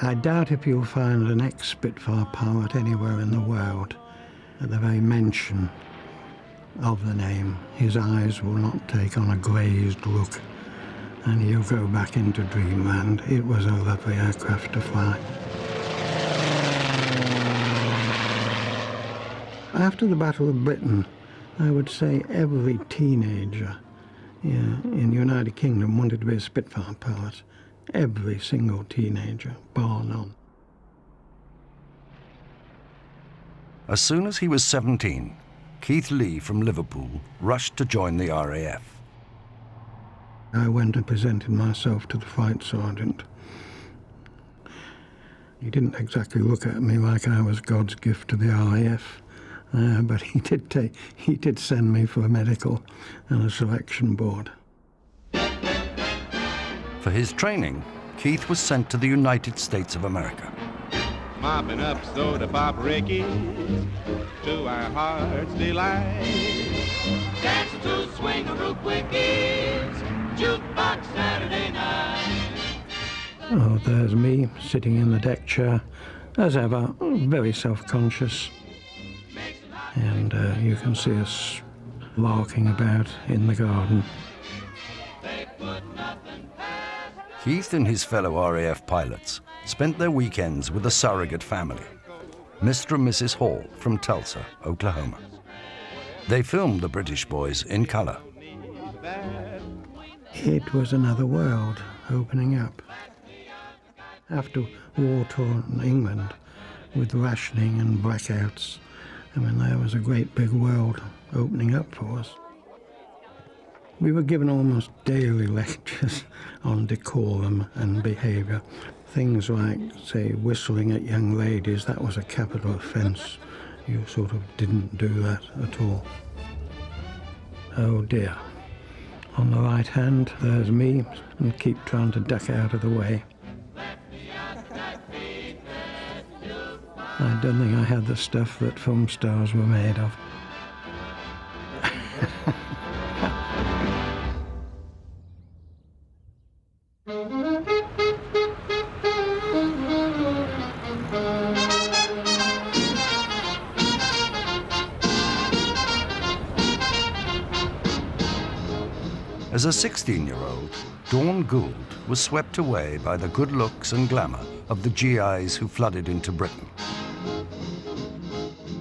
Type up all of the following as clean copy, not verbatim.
I doubt if you'll find an ex-Spitfire pilot anywhere in the world. At the very mention of the name, his eyes will not take on a glazed look, and he'll go back into dreamland. It was a lovely aircraft to fly. After the Battle of Britain, I would say every teenager in the United Kingdom wanted to be a Spitfire pilot. Every single teenager, bar none. As soon as he was 17, Keith Lee from Liverpool rushed to join the RAF. I went and presented myself to the flight sergeant. He didn't exactly look at me like I was God's gift to the RAF, but he did send me for a medical and a selection board. For his training, Keith was sent to the United States of America. Mopping up soda pop Rickies to our heart's delight. Dancing to swing-a-roo quickies, jukebox Saturday night. Oh, there's me sitting in the deck chair, as ever, very self-conscious. And you can see us larking about in the garden. Keith and his fellow RAF pilots spent their weekends with a surrogate family, Mr. and Mrs. Hall from Tulsa, Oklahoma. They filmed the British boys in color. It was another world opening up. After war-torn England, with rationing and blackouts, I mean, there was a great big world opening up for us. We were given almost daily lectures on decorum and behaviour. Things like, say, whistling at young ladies, that was a capital offence. You sort of didn't do that at all. Oh dear. On the right hand, there's me, and keep trying to duck out of the way. I don't think I had the stuff that film stars were made of. As a 16-year-old, Dawn Gould was swept away by the good looks and glamour of the GIs who flooded into Britain.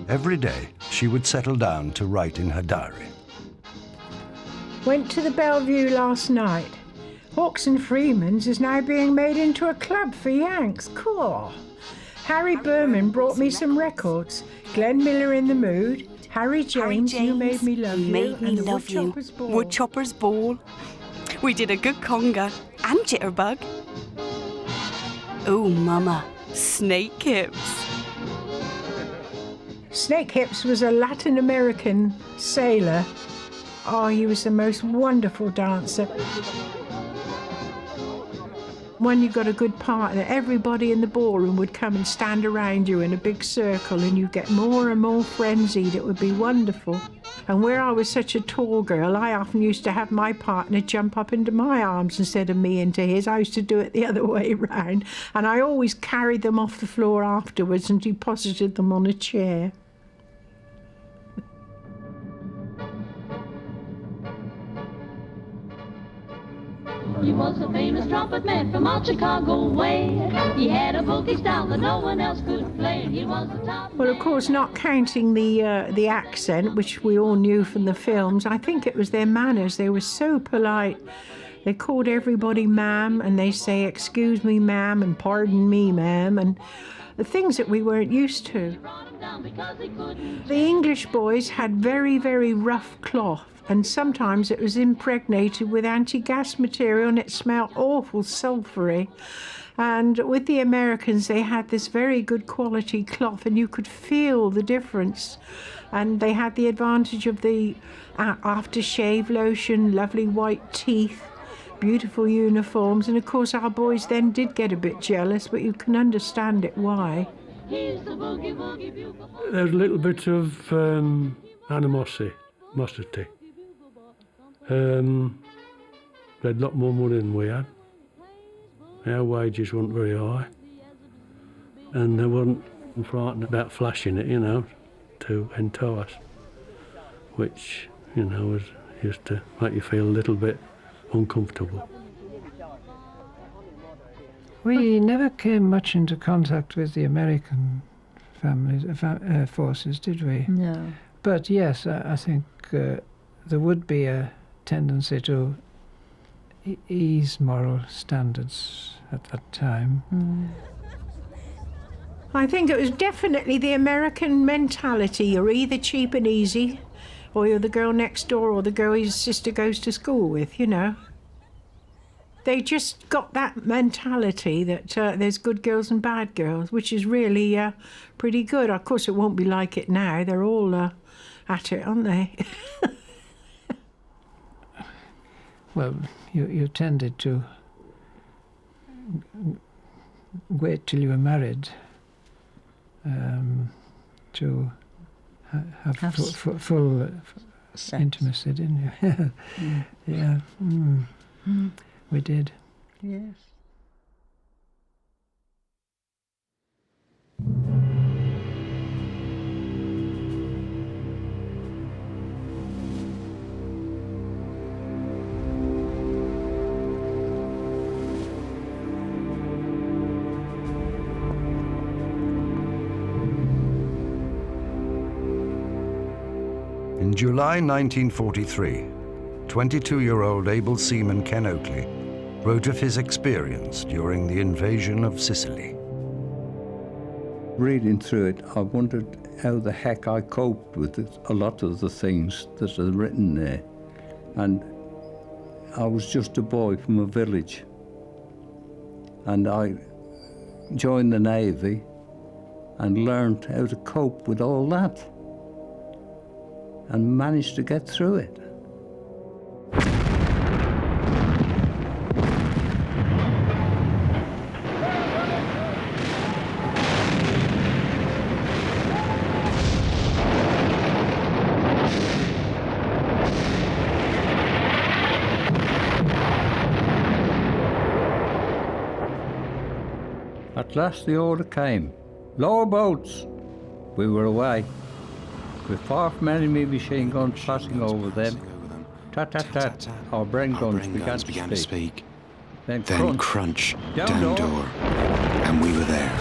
Every day, she would settle down to write in her diary. Went to the Bellevue last night. Hawks and Freeman's is now being made into a club for Yanks. Cool. Harry Berman brought me some records. Glenn Miller in the Mood. Harry James, You Made Me Love You. Made Me Love You. Woodchopper's Ball. We did a good conga and jitterbug. Oh, Mama, Snake Hips. Snake Hips was a Latin American sailor. Oh, he was the most wonderful dancer. When you got a good partner, everybody in the ballroom would come and stand around you in a big circle, and you get more and more frenzied. It would be wonderful. And where I was such a tall girl, I often used to have my partner jump up into my arms instead of me into his. I used to do it the other way round, and I always carried them off the floor afterwards and deposited them on a chair. He was a famous trumpet man from out Chicago way. He had a boogie style that no one else could play. He was the top. Well, of course, not counting the accent, which we all knew from the films, I think it was their manners. They were so polite. They called everybody ma'am, and they say, excuse me, ma'am, and pardon me, ma'am, and the things that we weren't used to. The English boys had very, very rough cloth, and sometimes it was impregnated with anti-gas material, and it smelled awful sulphury. And with the Americans, they had this very good quality cloth, and you could feel the difference. And they had the advantage of the aftershave lotion, lovely white teeth, beautiful uniforms, and of course our boys then did get a bit jealous, but you can understand it why. There's a little bit of animosity. They had a lot more money than we had. Our wages weren't very high. and they weren't frightened about flashing it, to entow us, which, was used to make you feel a little bit uncomfortable. We never came much into contact with the American forces, did we? No. But yes, I think there would be a tendency to ease moral standards at that time. Mm. I think it was definitely the American mentality. You're either cheap and easy, or you're the girl next door, or the girl his sister goes to school with, They just got that mentality that there's good girls and bad girls, which is really pretty good. Of course, it won't be like it now. They're all at it, aren't they? Well, you tended to wait till you were married to have full intimacy, didn't you? Mm. Yeah. Mm. Mm. We did. Yes. In July 1943, 22-year-old able seaman Ken Oakley wrote of his experience during the invasion of Sicily. Reading through it, I wondered how the heck I coped with a lot of the things that are written there. And I was just a boy from a village. And I joined the Navy and learned how to cope with all that and managed to get through it. At last the order came. Lower boats! We were away, with far from enemy machine guns passing over them. Tat-tat-tat, our Bren guns began to speak. Then crunch, down door, and we were there.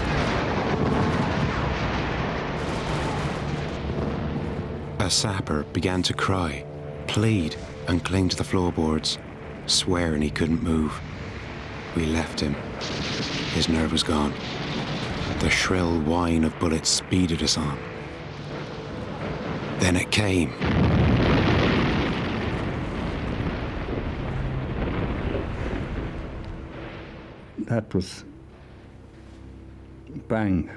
A sapper began to cry, plead, and cling to the floorboards, swearing he couldn't move. We left him. His nerve was gone. The shrill whine of bullets speeded us on. Then it came. That was bang.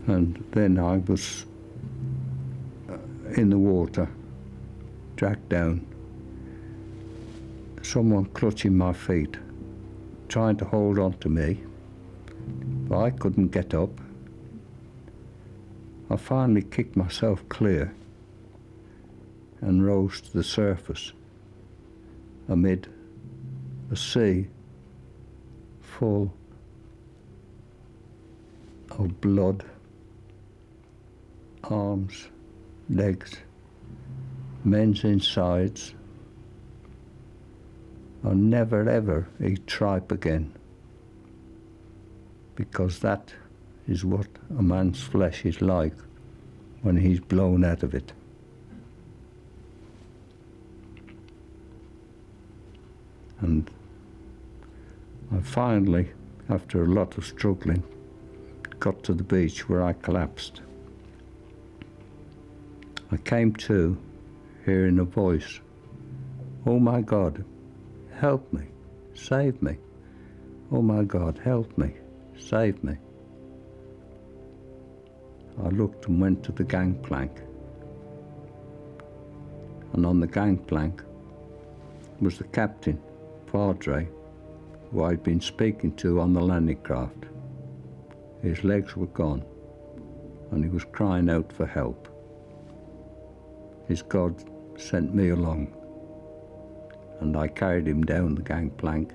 And then I was in the water, dragged down. Someone clutching my feet, trying to hold on to me, but I couldn't get up. I finally kicked myself clear and rose to the surface amid a sea full of blood, arms, legs, men's insides. I'll never ever eat tripe again, because that is what a man's flesh is like when he's blown out of it. And I finally, after a lot of struggling, got to the beach where I collapsed. I came to, hearing a voice, "Oh my God, help me, save me. Oh my God, help me, save me." I looked and went to the gangplank. And on the gangplank was the captain, Padre, who I'd been speaking to on the landing craft. His legs were gone, and he was crying out for help. His God sent me along, and I carried him down the gangplank,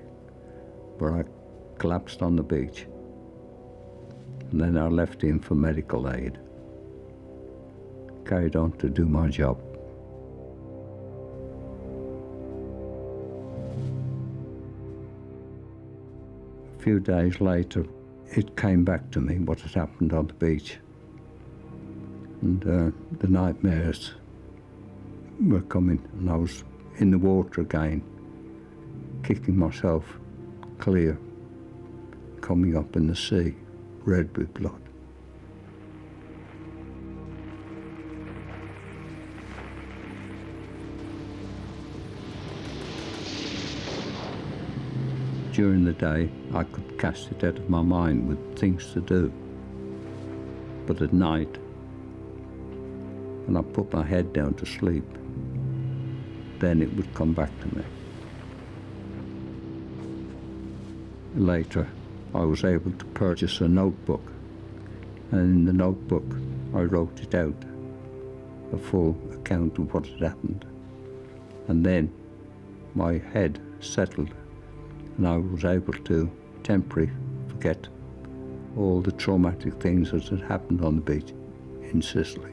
where I collapsed on the beach And then I left him for medical aid. Carried on to do my job. A few days later, it came back to me what had happened on the beach. And the nightmares were coming, and I was in the water again, kicking myself clear, coming up in the sea, red with blood. During the day, I could cast it out of my mind with things to do. But at night, when I put my head down to sleep, then it would come back to me. Later, I was able to purchase a notebook, and in the notebook, I wrote it out, a full account of what had happened. And then my head settled, and I was able to temporarily forget all the traumatic things that had happened on the beach in Sicily.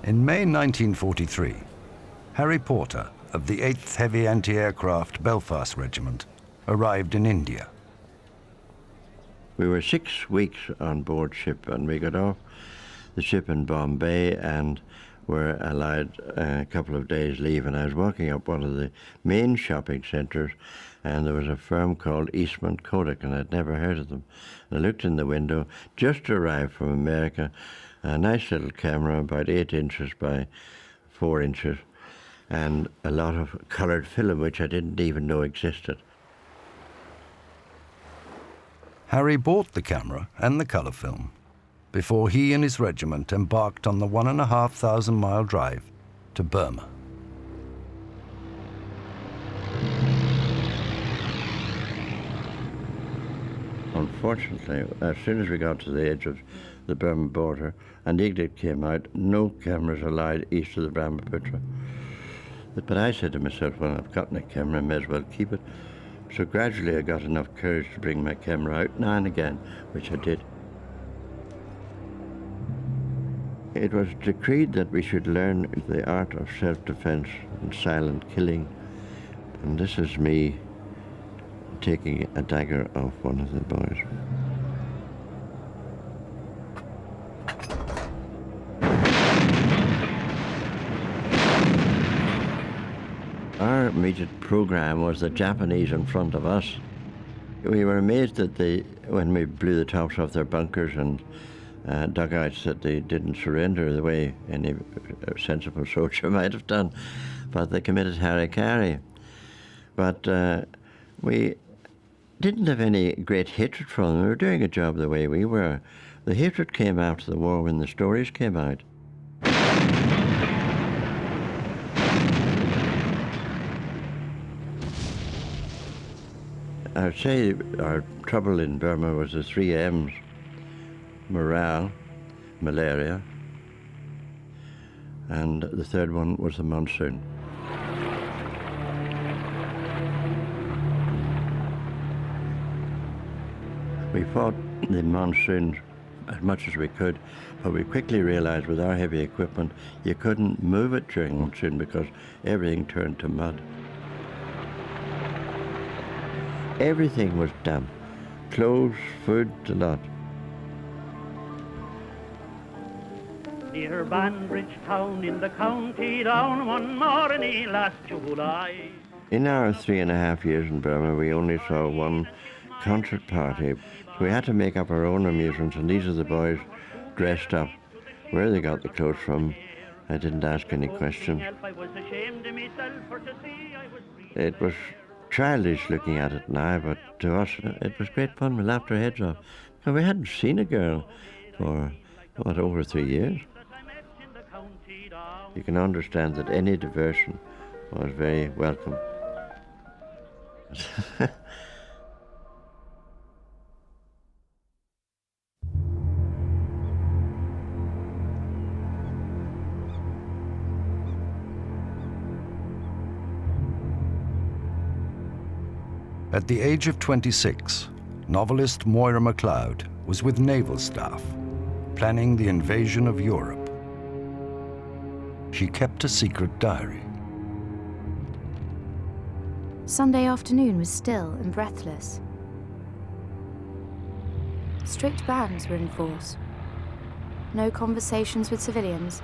In May 1943, Harry Porter of the 8th Heavy Anti-Aircraft Belfast Regiment arrived in India. We were 6 weeks on board ship, and we got off the ship in Bombay and were allowed a couple of days leave, and I was walking up one of the main shopping centres, and there was a firm called Eastman Kodak, and I'd never heard of them. And I looked in the window, just arrived from America, a nice little camera, about 8 inches by 4 inches, and a lot of coloured film, which I didn't even know existed. Harry bought the camera and the colour film before he and his regiment embarked on the 1,500-mile drive to Burma. Unfortunately, as soon as we got to the edge of the Burma border, an edict came out, no cameras allowed east of the Brahmaputra. But I said to myself, well, I've gotten a camera, I may as well keep it. So gradually I got enough courage to bring my camera out now and again, which I did. It was decreed that we should learn the art of self-defense and silent killing. And this is me taking a dagger off one of the boys. Our immediate program was the Japanese in front of us. We were amazed that when we blew the tops off their bunkers and dugouts, that they didn't surrender the way any sensible soldier might have done, but they committed harikari. But we didn't have any great hatred for them. We were doing a job the way we were. The hatred came after the war when the stories came out. I would say our trouble in Burma was the 3 M's: morale, malaria, and the third one was the monsoon. We fought the monsoons as much as we could, but we quickly realized with our heavy equipment you couldn't move it during monsoon because everything turned to mud. Everything was damp. Clothes, food, the lot. Near Banbridge town in the county down one morning last July. In our 3.5 years in Burma, we only saw one concert party. So we had to make up our own amusements, and these are the boys dressed up. Where they got the clothes from, I didn't ask any questions. It was childish looking at it now, but to us it was great fun. We laughed our heads off. And we hadn't seen a girl for, over 3 years. You can understand that any diversion was very welcome. At the age of 26, novelist Moira MacLeod was with naval staff, planning the invasion of Europe. She kept a secret diary. Sunday afternoon was still and breathless. Strict bans were in force. No conversations with civilians,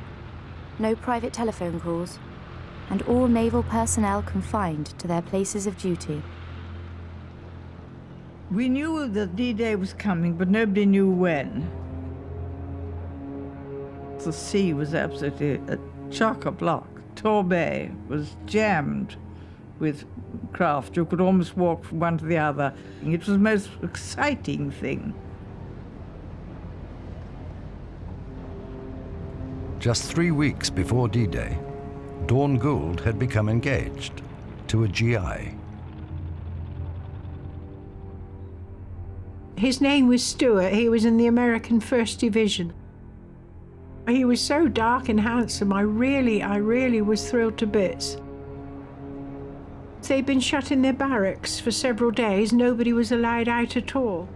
no private telephone calls, and all naval personnel confined to their places of duty. We knew that D-Day was coming, but nobody knew when. The sea was absolutely chock-a-block. Torbay was jammed with craft. You could almost walk from one to the other. It was the most exciting thing. Just 3 weeks before D-Day, Dawn Gould had become engaged to a GI. His name was Stuart. He was in the American 1st Division. He was so dark and handsome. I really was thrilled to bits. They'd been shut in their barracks for several days. Nobody was allowed out at all.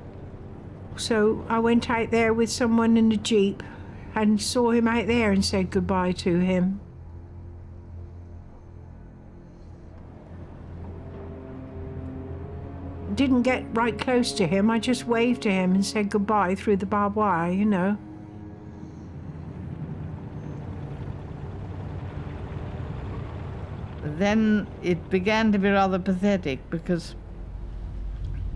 So I went out there with someone in a jeep and saw him out there and said goodbye to him. Didn't get right close to him. I just waved to him and said goodbye through the barbed wire, you know. Then it began to be rather pathetic because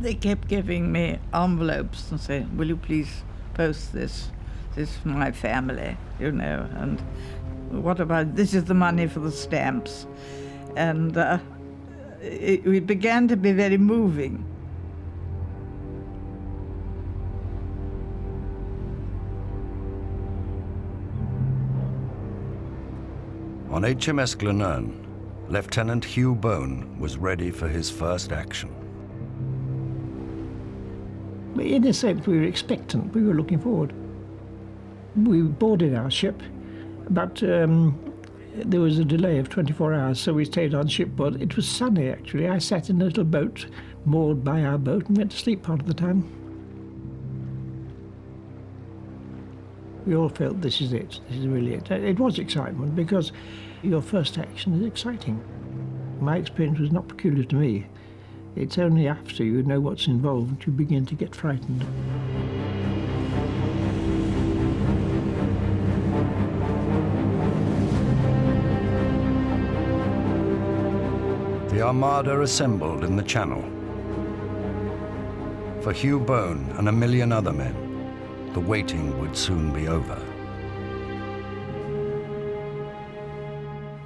they kept giving me envelopes and saying, will you please post this? This is for my family, you know, and what about, this is the money for the stamps. And it began to be very moving. On HMS Glenerne, Lieutenant Hugh Bone was ready for his first action. In a sense, we were expectant. We were looking forward. We boarded our ship, but there was a delay of 24 hours, so we stayed on shipboard. It was sunny, actually. I sat in a little boat moored by our boat and went to sleep part of the time. We all felt this is it. This is really it. It was excitement because your first action is exciting. My experience was not peculiar to me. It's only after you know what's involved you begin to get frightened. The Armada assembled in the Channel. For Hugh Bone and 1 million other men, the waiting would soon be over.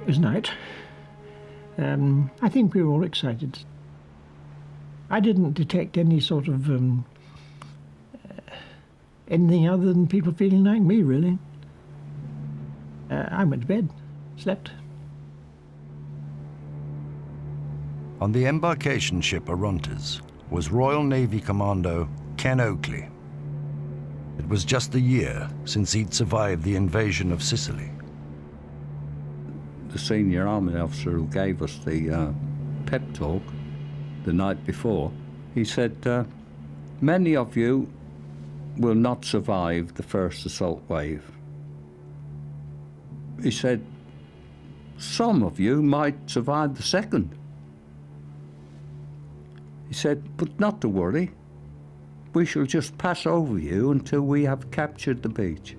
It was night. I think we were all excited. I didn't detect any sort of anything other than people feeling like me, really. I went to bed, slept. On the embarkation ship Orontes was Royal Navy Commando Ken Oakley. It was just a year since he'd survived the invasion of Sicily. The senior army officer who gave us the pep talk the night before, he said, many of you will not survive the first assault wave. He said, some of you might survive the second. He said, but not to worry. We shall just pass over you until we have captured the beach.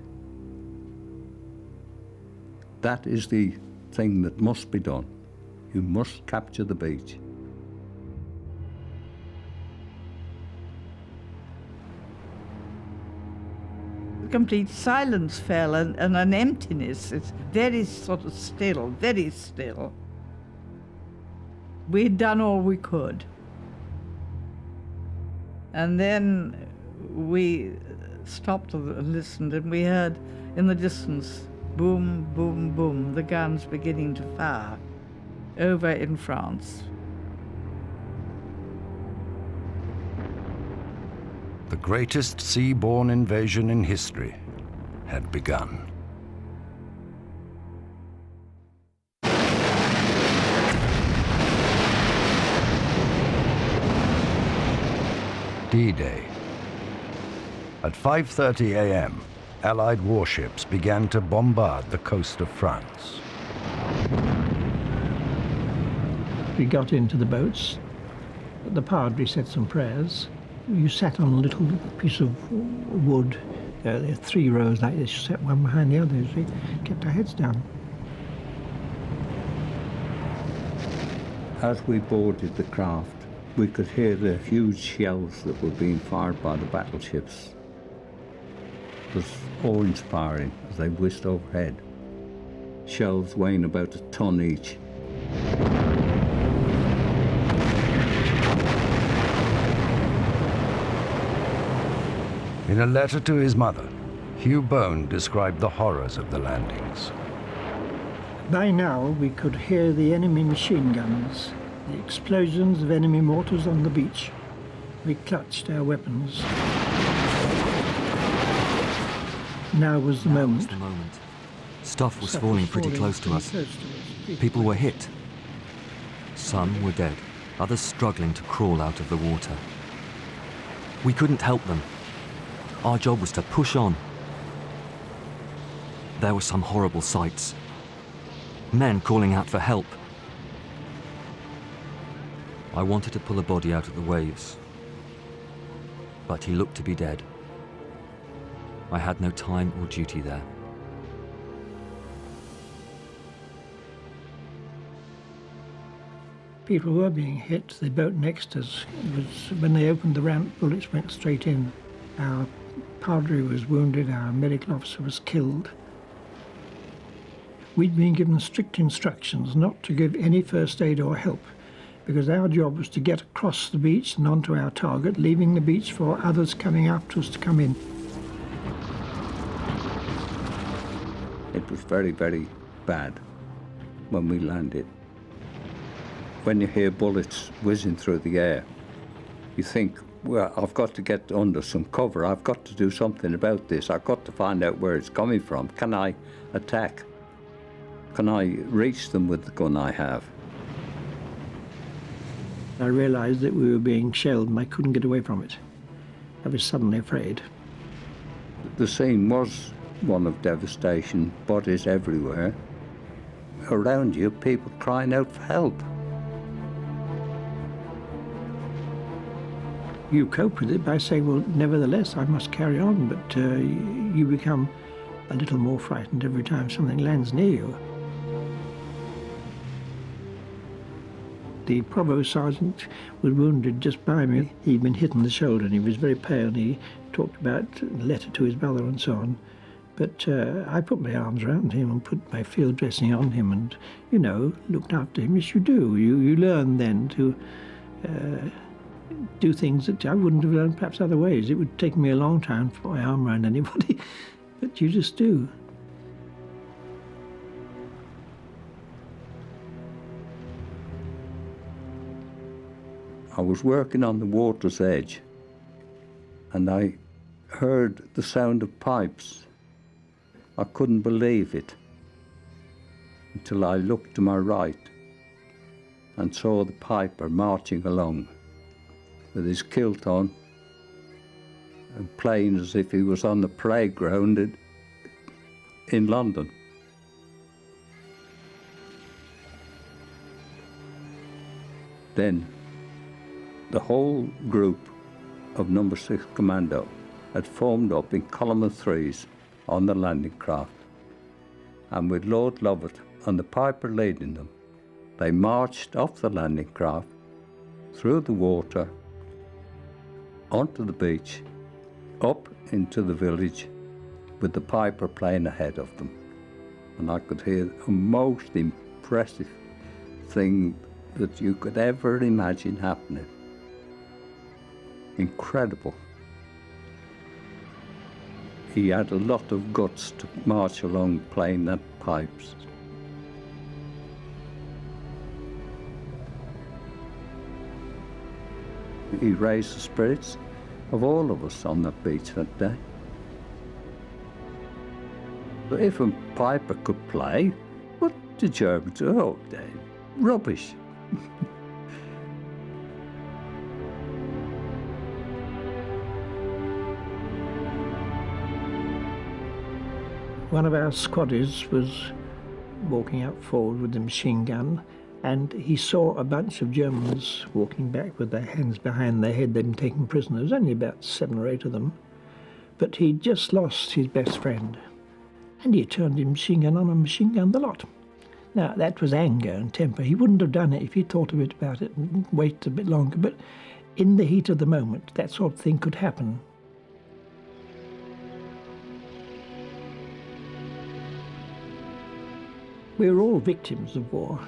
That is the thing that must be done. You must capture the beach. Complete silence fell and an emptiness. It's very sort of still, very still. We'd done all we could. And then we stopped and listened, and we heard in the distance, boom, boom, boom, the guns beginning to fire over in France. The greatest sea-borne invasion in history had begun. D-Day. At 5:30 a.m., Allied warships began to bombard the coast of France. We got into the boats. The padre said some prayers. You sat on a little piece of wood. There are 3 rows like this. You sat one behind the other. We kept our heads down. As we boarded the craft, we could hear the huge shells that were being fired by the battleships. It was awe-inspiring as they whizzed overhead. Shells weighing about a ton each. In a letter to his mother, Hugh Bone described the horrors of the landings. By now, we could hear the enemy machine guns, the explosions of enemy mortars on the beach. We clutched our weapons. Now was the moment. Stuff was falling pretty close to us. People were hit. Some were dead, others struggling to crawl out of the water. We couldn't help them. Our job was to push on. There were some horrible sights. Men calling out for help. I wanted to pull a body out of the waves, but he looked to be dead. I had no time or duty there. People were being hit. The boat next to us was, when they opened the ramp, bullets went straight in. Our padre was wounded, our medical officer was killed. We'd been given strict instructions not to give any first aid or help, because our job was to get across the beach and onto our target, leaving the beach for others coming after us to come in. It was very, very bad when we landed. When you hear bullets whizzing through the air, you think, well, I've got to get under some cover. I've got to do something about this. I've got to find out where it's coming from. Can I attack? Can I reach them with the gun I have? I realized that we were being shelled and I couldn't get away from it. I was suddenly afraid. The scene was one of devastation, bodies everywhere. Around you, people crying out for help. You cope with it by saying, well, nevertheless, I must carry on, but you become a little more frightened every time something lands near you. The provost sergeant was wounded just by me. He'd been hit in the shoulder and he was very pale, and he talked about a letter to his mother and so on. But I put my arms around him and put my field dressing on him and, you know, looked after him. Yes, you do. You learn then to do things that I wouldn't have learned perhaps other ways. It would take me a long time to put my arm around anybody, but you just do. I was working on the water's edge and I heard the sound of pipes. I couldn't believe it until I looked to my right and saw the piper marching along with his kilt on and playing as if he was on the playground in London. Then the whole group of Number 6 Commando had formed up in column of threes on the landing craft, and with Lord Lovett and the piper leading them, they marched off the landing craft, through the water, onto the beach, up into the village, with the piper playing ahead of them. And I could hear a most impressive thing that you could ever imagine happening. Incredible. He had a lot of guts to march along playing that pipes. He raised the spirits of all of us on that beach that day. But if a piper could play, what did Germans do? Oh, rubbish. One of our squaddies was walking out forward with a machine gun, and he saw a bunch of Germans walking back with their hands behind their head. They'd been taken prisoners, only about 7 or 8 of them. But he'd just lost his best friend, and he turned his machine gun on and machine gunned the lot. Now, that was anger and temper. He wouldn't have done it if he'd thought a bit about it and waited a bit longer, but in the heat of the moment, that sort of thing could happen. We were all victims of war.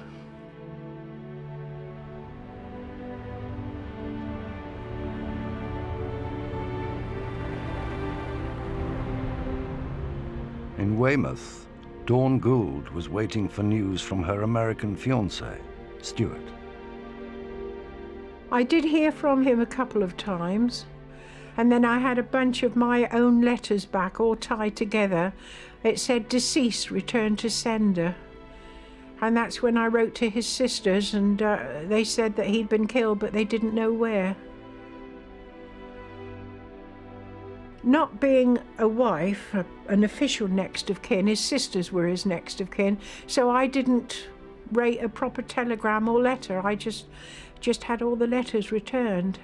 In Weymouth, Dawn Gould was waiting for news from her American fiancé, Stuart. I did hear from him a couple of times, and then I had a bunch of my own letters back, all tied together. It said, "Deceased, return to sender." And that's when I wrote to his sisters, and they said that he'd been killed, but they didn't know where. Not being a wife, an official next of kin, his sisters were his next of kin, so I didn't write a proper telegram or letter. I just had all the letters returned.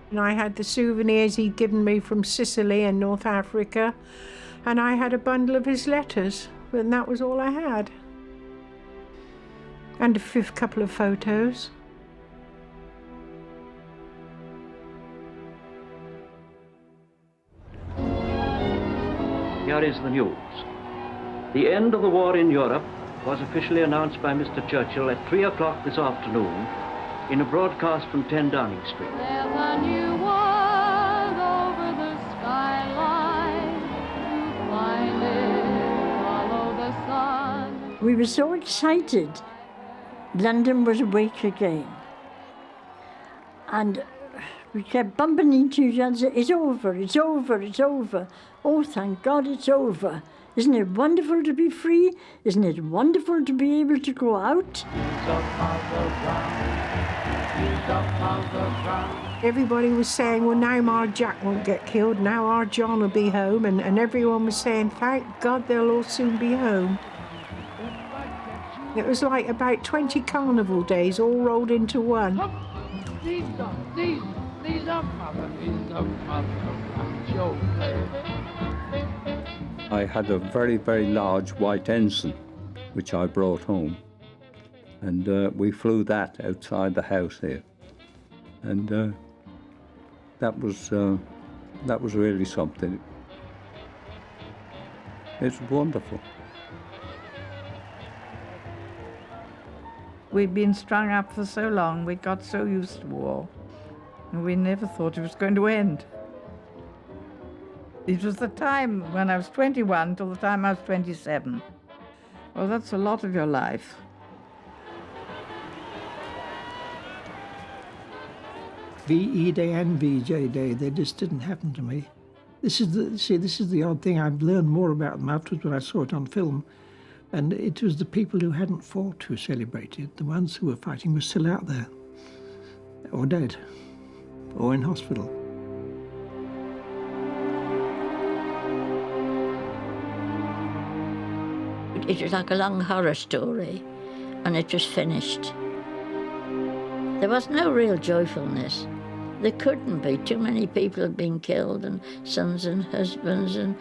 And I had the souvenirs he'd given me from Sicily and North Africa, and I had a bundle of his letters, and that was all I had. And a couple of photos. Here is the news. The end of the war in Europe was officially announced by Mr. Churchill at 3 o'clock this afternoon in a broadcast from 10 Downing Street. There's a new world over the skyline. To find it, follow the sun. We were so excited. London was awake again. And we kept bumping into each other. It's over, it's over, it's over. Oh, thank God it's over. Isn't it wonderful to be free? Isn't it wonderful to be able to go out? Everybody was saying, well, now our Jack won't get killed, now our John will be home, and everyone was saying, thank God they'll all soon be home. It was like about 20 carnival days all rolled into one. These are I had a very, very large white ensign, which I brought home. And we flew that outside the house here. And that was really something. It's wonderful. We'd been strung up for so long, we got so used to war, and we never thought it was going to end. It was the time when I was 21 till the time I was 27. Well, that's a lot of your life. VE Day and VJ Day, they just didn't happen to me. This is the odd thing. I've learned more about them afterwards when I saw it on film. And it was the people who hadn't fought who celebrated. The ones who were fighting were still out there, or dead, or in hospital. It was like a long horror story, and it was finished. There was no real joyfulness. There couldn't be. Too many people had been killed, and sons and husbands, and